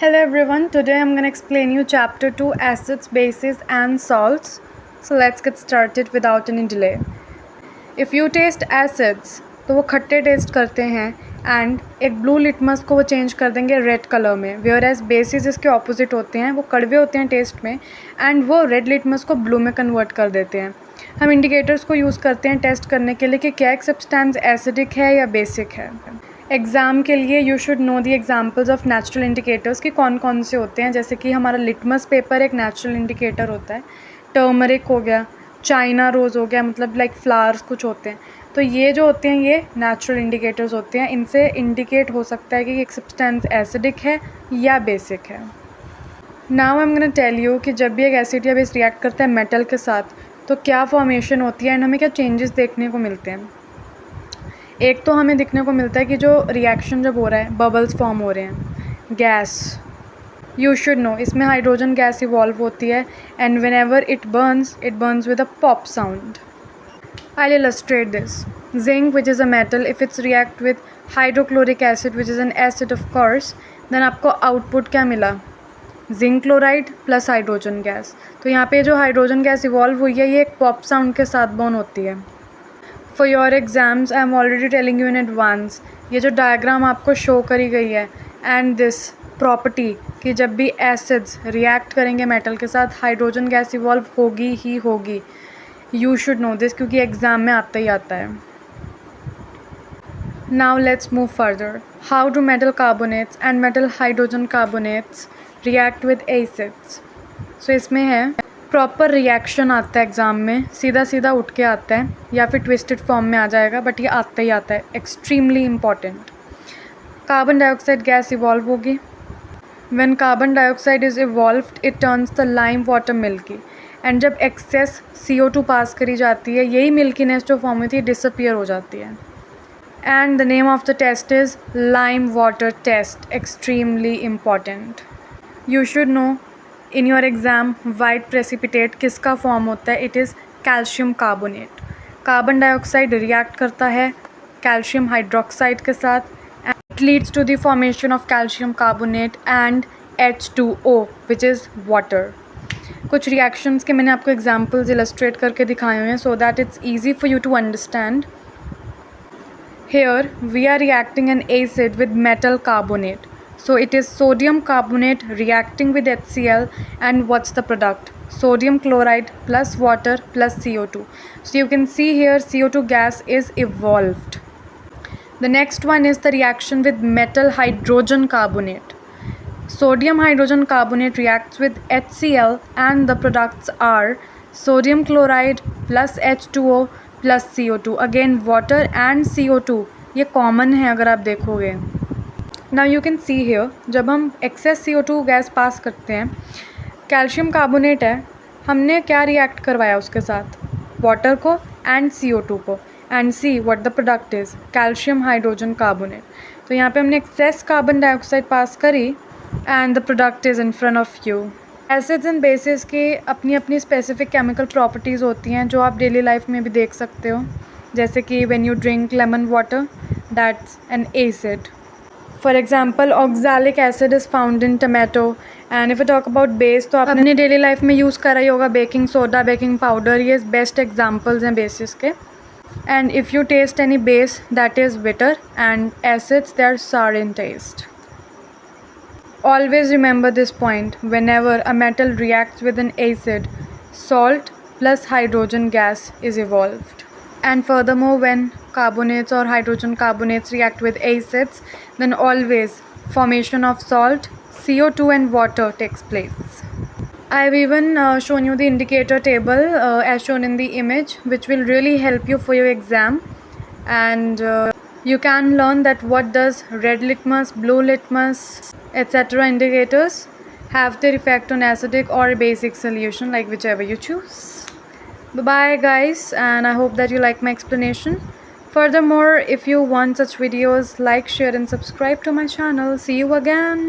Hello everyone, today I'm going to explain you chapter 2 acids, bases and salts. So let's get started without any delay. If you taste acids तो वो खट्टे test करते हैं and एक blue litmus को वो change कर देंगे रेड कलर में, वेयर एज बेसिस इसके ऑपोजिट होते हैं, वो कड़वे होते हैं टेस्ट में एंड वो रेड लिटमस को ब्लू में कन्वर्ट कर देते हैं। हम इंडिकेटर्स को यूज़ करते हैं टेस्ट करने के लिए कि क्या एक सब्सटेंस एसिडिक है या बेसिक है। एग्ज़ाम के लिए you should know the examples of natural indicators कि कौन कौन से होते हैं, जैसे कि हमारा लिटमस पेपर एक नेचुरल इंडिकेटर होता है, टर्मरिक हो गया, चाइना रोज़ हो गया, मतलब लाइक फ्लावर्स कुछ होते हैं। तो ये जो होते हैं ये नेचुरल इंडिकेटर्स होते हैं, इनसे इंडिकेट हो सकता है कि एक सब्सटेंस एसिडिक है या बेसिक है। Now I am gonna tell you कि जब भी एक एसिड या बेस रिएक्ट करता है मेटल के साथ तो क्या फॉर्मेशन होती है एंड हमें क्या चेंजेस देखने को मिलते हैं। एक तो हमें दिखने को मिलता है कि जो रिएक्शन जब हो रहा है बबल्स फॉर्म हो रहे हैं, गैस, यू शुड नो इसमें हाइड्रोजन गैस इवॉल्व होती है and when ever it Burns with a pop sound. I'll illustrate this. Zinc, which is a metal, if it's react with hydrochloric acid, which is an acid of course, then आपको output क्या मिला, zinc chloride plus hydrogen gas. तो यहाँ पे जो hydrogen gas evolve हुई है ये एक पॉप साउंड के साथ बर्न होती है। For your exams I am already telling you in advance, ये जो डायग्राम आपको शो करी गई है एंड दिस प्रॉपर्टी कि जब भी एसिड्स रिएक्ट करेंगे मेटल के साथ हाइड्रोजन गैस इवॉल्व होगी ही होगी। यू शुड नो दिस क्योंकि एग्ज़ाम में आता ही आता है। Now let's move further. How do metal carbonates and metal hydrogen carbonates react with acids. So इसमें है प्रॉपर रिएक्शन आता है एग्ज़ाम में, सीधा सीधा उठ के आता है या फिर ट्विस्टेड फॉर्म में आ जाएगा, बट ये आता ही आता है, extremely important. Carbon dioxide gas evolve होगी। When carbon dioxide is evolved it turns the lime water milky and जब एक्सेस CO2 पास करी जाती है यही मिल्कीनेस जो फॉर्म हुई थी डिसअपियर हो जाती है। And the name of the test is lime water test, extremely important. You should know in your exam white precipitate किसका फॉर्म होता है, it is calcium carbonate. Carbon dioxide react करता है कैल्शियम हाइड्रोक्साइड के साथ and it leads to the formation of calcium carbonate and H2O which is water. कुछ reactions के मैंने आपको एग्जांपल्स इलस्ट्रेट करके दिखाए हुए हैं so that it's easy for you to understand. Here we are reacting an acid with metal carbonate, so it is sodium carbonate reacting with HCl and what's the product, sodium chloride plus water plus CO2. So you can see here CO2 gas is evolved. The next one is the reaction with metal hydrogen carbonate. Sodium hydrogen carbonate reacts with HCl and the products are sodium chloride plus H2O plus CO2. Again water and CO2 ये common है अगर आप देखोगे। Now you can see here जब हम access CO2 gas pass करते हैं, calcium carbonate है, हमने क्या रिएक्ट करवाया उसके साथ, वाटर को एंड CO2 को, and see what the product is calcium hydrogen carbonate. तो यहाँ पे हमने एक्सेस कार्बन डाइऑक्साइड पास करी and the product is in front of you. Acids and bases की अपनी अपनी स्पेसिफिक केमिकल प्रॉपर्टीज़ होती हैं जो आप डेली लाइफ में भी देख सकते हो, जैसे कि when you drink lemon water that's an acid. For example, oxalic acid is found in tomato. And if we talk about base, तो आपने अपनी डेली लाइफ में यूज़ करा ही होगा बेकिंग सोडा, बेकिंग पाउडर, ये बेस्ट एग्जांपल्स हैं bases के। And if you taste any base that is bitter and acids they are sour in taste. Always remember this point, whenever a metal reacts with an acid, salt plus hydrogen gas is evolved. And furthermore, when carbonates or hydrogen carbonates react with acids, then always formation of salt, CO2 and water takes place. I have even shown you the indicator table as shown in the image, which will really help you for your exam. And you can learn that what does red litmus, blue litmus, etc. indicators have their effect on acidic or basic solution, like whichever you choose. Bye guys, and I hope that you like my explanation. Furthermore, if you want such videos, like, share and subscribe to my channel. See you again.